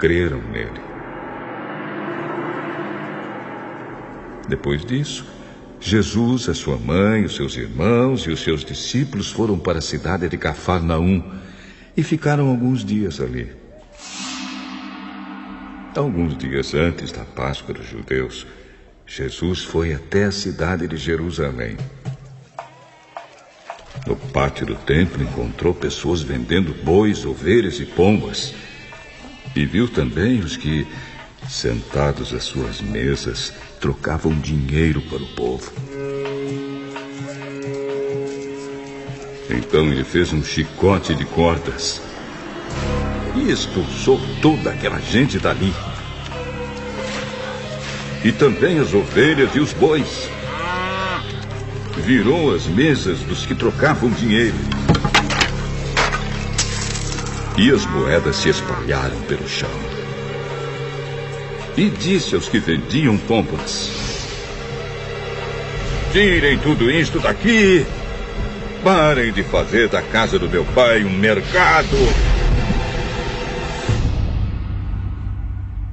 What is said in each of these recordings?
creram nele. Depois disso, Jesus, a sua mãe, os seus irmãos e os seus discípulos foram para a cidade de Cafarnaum e ficaram alguns dias ali. Alguns dias antes da Páscoa dos judeus, Jesus foi até a cidade de Jerusalém. No pátio do templo encontrou pessoas vendendo bois, ovelhas e pombas. E viu também os que, sentados às suas mesas, trocavam dinheiro para o povo. Então ele fez um chicote de cordas e expulsou toda aquela gente dali. E também as ovelhas e os bois. Virou as mesas dos que trocavam dinheiro. E as moedas se espalharam pelo chão. E disse aos que vendiam pombas: tirem tudo isto daqui. Parem de fazer da casa do meu pai um mercado.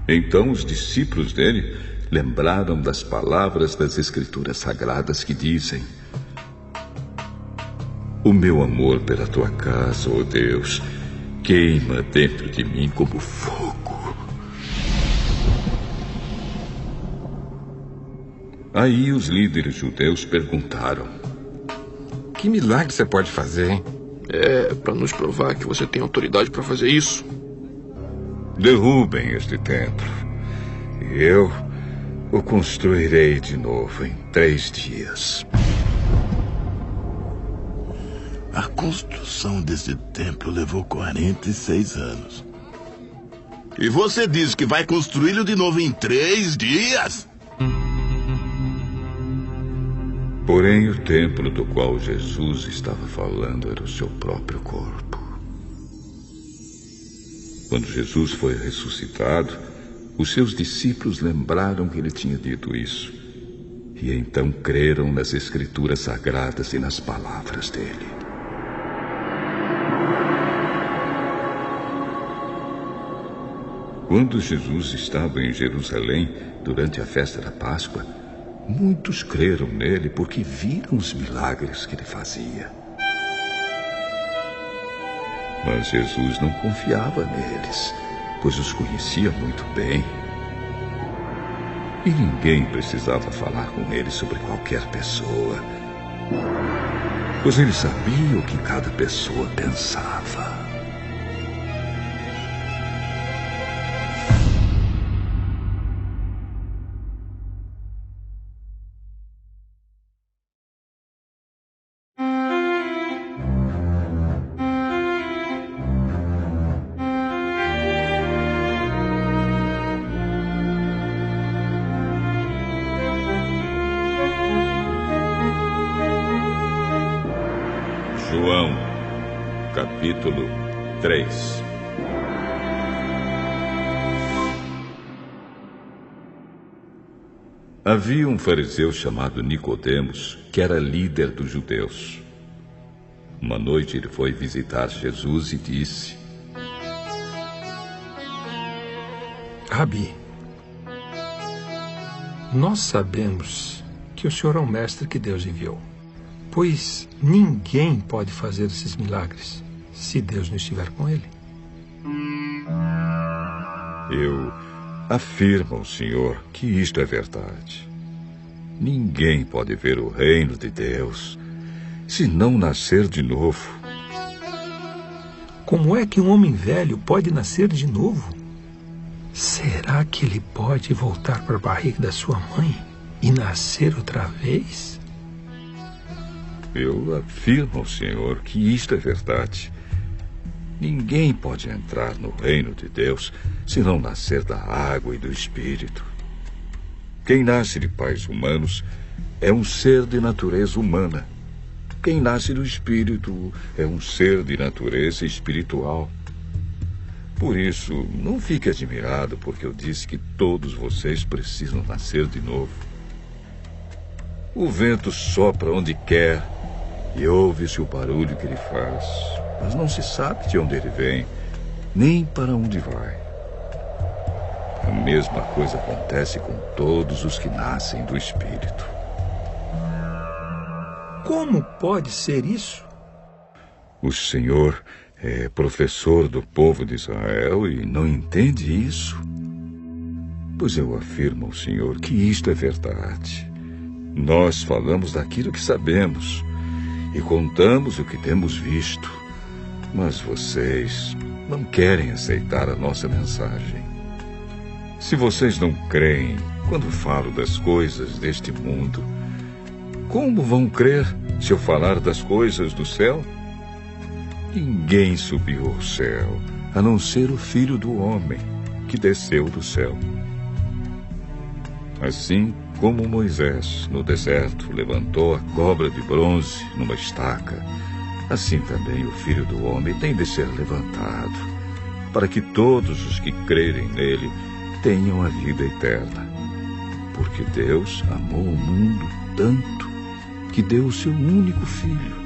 Então os discípulos dele lembraram das palavras das Escrituras Sagradas que dizem: o meu amor pela tua casa, ó Deus, queima dentro de mim como fogo. Aí os líderes judeus perguntaram: que milagre você pode fazer, hein? É para nos provar que você tem autoridade para fazer isso. Derrubem este templo e eu o construirei de novo em 3 dias. A construção desse templo levou 46 anos. E você diz que vai construí-lo de novo em 3 dias? Porém, o templo do qual Jesus estava falando era o seu próprio corpo. Quando Jesus foi ressuscitado, os seus discípulos lembraram que ele tinha dito isso. E então creram nas Escrituras Sagradas e nas palavras dele. Quando Jesus estava em Jerusalém, durante a festa da Páscoa, muitos creram nele porque viram os milagres que ele fazia. Mas Jesus não confiava neles, pois os conhecia muito bem. E ninguém precisava falar com ele sobre qualquer pessoa, pois ele sabia o que cada pessoa pensava. João, capítulo 3. Havia um fariseu chamado Nicodemos, que era líder dos judeus. Uma noite ele foi visitar Jesus e disse: Rabi, nós sabemos que o Senhor é o mestre que Deus enviou. Pois ninguém pode fazer esses milagres se Deus não estiver com ele. Eu afirmo ao Senhor que isto é verdade. Ninguém pode ver o reino de Deus se não nascer de novo. Como é que um homem velho pode nascer de novo? Será que ele pode voltar para a barriga da sua mãe e nascer outra vez? Eu afirmo ao Senhor que isto é verdade. Ninguém pode entrar no reino de Deus se não nascer da água e do Espírito. Quem nasce de pais humanos é um ser de natureza humana. Quem nasce do Espírito é um ser de natureza espiritual. Por isso, não fique admirado porque eu disse que todos vocês precisam nascer de novo. O vento sopra onde quer e ouve-se o barulho que ele faz, mas não se sabe de onde ele vem, nem para onde vai. mesma coisa acontece com todos os que nascem do Espírito. Como pode ser isso? O Senhor é professor do povo de Israel e não entende isso? Pois eu afirmo ao Senhor que isto é verdade. Nós falamos daquilo que sabemos e contamos o que temos visto, mas vocês não querem aceitar a nossa mensagem. Se vocês não creem quando falo das coisas deste mundo, como vão crer se eu falar das coisas do céu? Ninguém subiu ao céu, a não ser o Filho do Homem, que desceu do céu. Assim como Moisés, no deserto, levantou a cobra de bronze numa estaca, assim também o Filho do Homem tem de ser levantado, para que todos os que crerem nele tenham a vida eterna. Porque Deus amou o mundo tanto que deu o seu único Filho,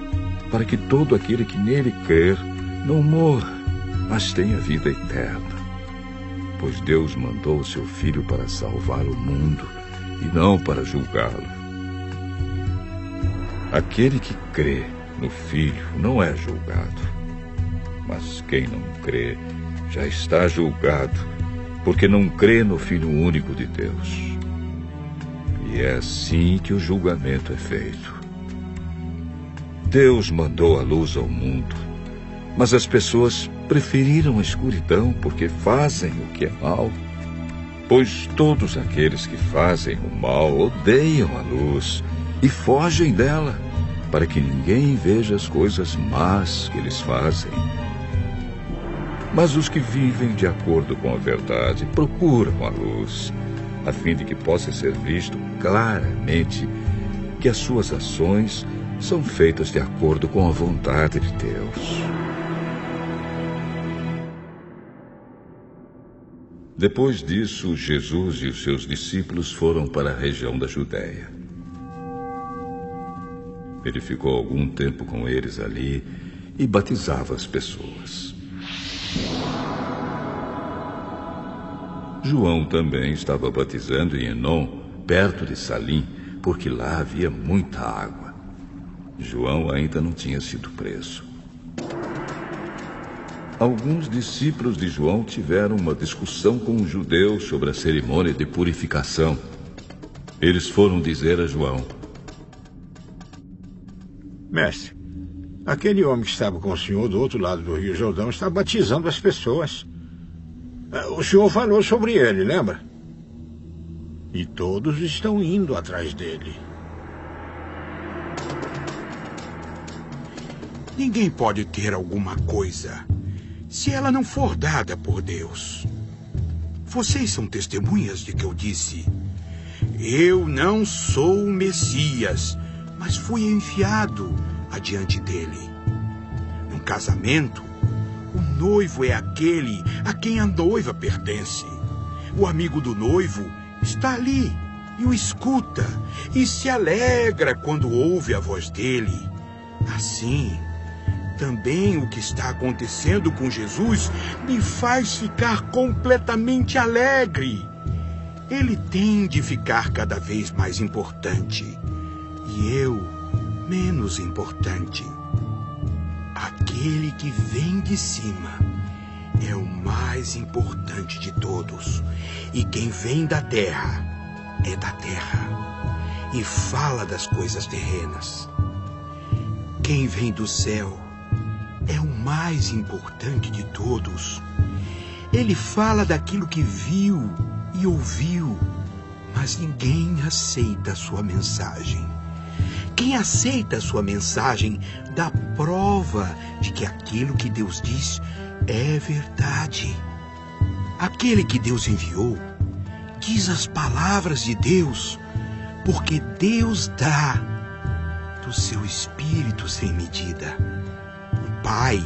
para que todo aquele que nele crer não morra, mas tenha vida eterna. Pois Deus mandou o seu Filho para salvar o mundo e não para julgá-lo. Aquele que crê no Filho não é julgado, mas quem não crê já está julgado, porque não crê no Filho único de Deus. E é assim que o julgamento é feito. Deus mandou a luz ao mundo, mas as pessoas preferiram a escuridão porque fazem o que é mal. Pois todos aqueles que fazem o mal odeiam a luz e fogem dela, para que ninguém veja as coisas más que eles fazem. Mas os que vivem de acordo com a verdade procuram a luz, a fim de que possa ser visto claramente que as suas ações são feitas de acordo com a vontade de Deus. Depois disso, Jesus e os seus discípulos foram para a região da Judéia. Ele ficou algum tempo com eles ali e batizava as pessoas. João também estava batizando em Enom, perto de Salim, porque lá havia muita água. João ainda não tinha sido preso. Alguns discípulos de João tiveram uma discussão com os judeus sobre a cerimônia de purificação. Eles foram dizer a João: Mestre, aquele homem que estava com o senhor do outro lado do Rio Jordão está batizando as pessoas. O senhor falou sobre ele, lembra? E todos estão indo atrás dele. Ninguém pode ter alguma coisa se ela não for dada por Deus. Vocês são testemunhas de que eu disse: eu não sou o Messias, mas fui enviado adiante dele. Num casamento, o noivo é aquele a quem a noiva pertence. O amigo do noivo está ali e o escuta e se alegra quando ouve a voz dele. Assim, também o que está acontecendo com Jesus me faz ficar completamente alegre. Ele tem de ficar cada vez mais importante e eu menos importante. Aquele que vem de cima é o mais importante de todos, e quem vem da terra é da terra e fala das coisas terrenas. Quem vem do céu é o mais importante de todos. Ele fala daquilo que viu e ouviu, mas ninguém aceita a sua mensagem. Quem aceita a sua mensagem dá prova de que aquilo que Deus diz é verdade. Aquele que Deus enviou diz as palavras de Deus, porque Deus dá do seu Espírito sem medida. O Pai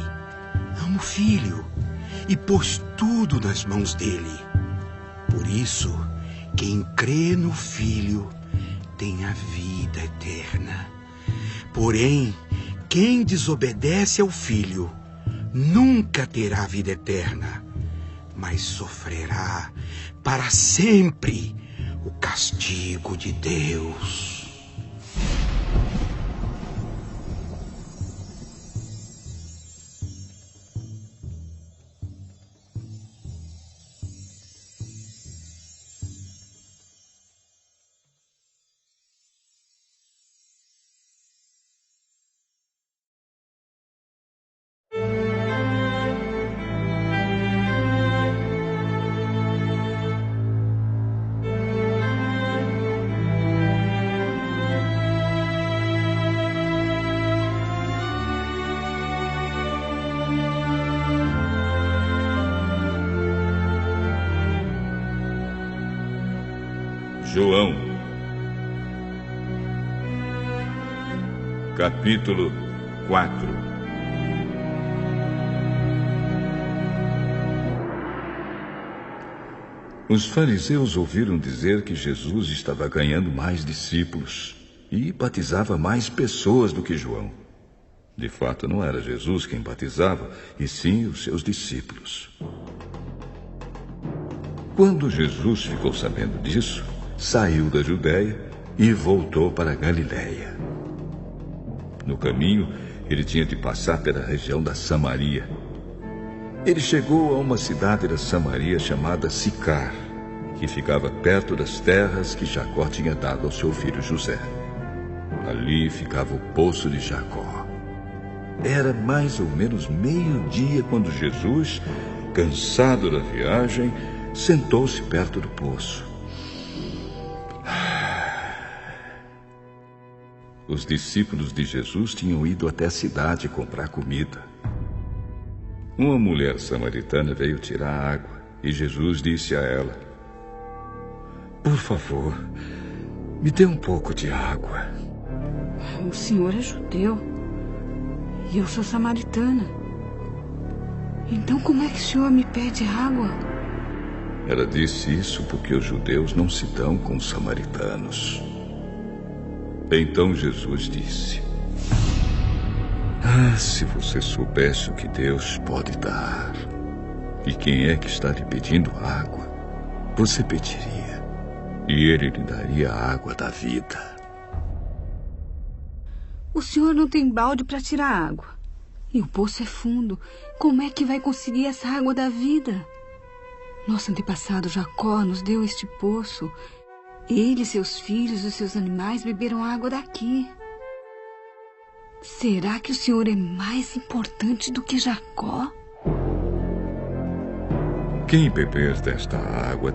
ama o Filho e pôs tudo nas mãos dele. Por isso, quem crê no Filho tem a vida eterna. Porém, quem desobedece ao Filho nunca terá vida eterna, mas sofrerá para sempre o castigo de Deus. João, capítulo 4. Os fariseus ouviram dizer que Jesus estava ganhando mais discípulos e batizava mais pessoas do que João. De fato, não era Jesus quem batizava, e sim os seus discípulos. Quando Jesus ficou sabendo disso, saiu da Judéia e voltou para a Galiléia. No caminho, ele tinha de passar pela região da Samaria. Ele chegou a uma cidade da Samaria chamada Sicar, que ficava perto das terras que Jacó tinha dado ao seu filho José. Ali ficava o poço de Jacó. Era mais ou menos meio-dia quando Jesus, cansado da viagem, sentou-se perto do poço. Os discípulos de Jesus tinham ido até a cidade comprar comida. Uma mulher samaritana veio tirar água e Jesus disse a ela: "Por favor, me dê um pouco de água." O senhor é judeu e eu sou samaritana. Então como é que o senhor me pede água? Ela disse isso porque os judeus não se dão com os samaritanos. Então Jesus disse: se você soubesse o que Deus pode dar e quem é que está lhe pedindo água, você pediria e ele lhe daria a água da vida. O senhor não tem balde para tirar água e o poço é fundo. Como é que vai conseguir essa água da vida? Nosso antepassado Jacó nos deu este poço. Ele, seus filhos e seus animais beberam água daqui. Será que o senhor é mais importante do que Jacó? Quem beber desta água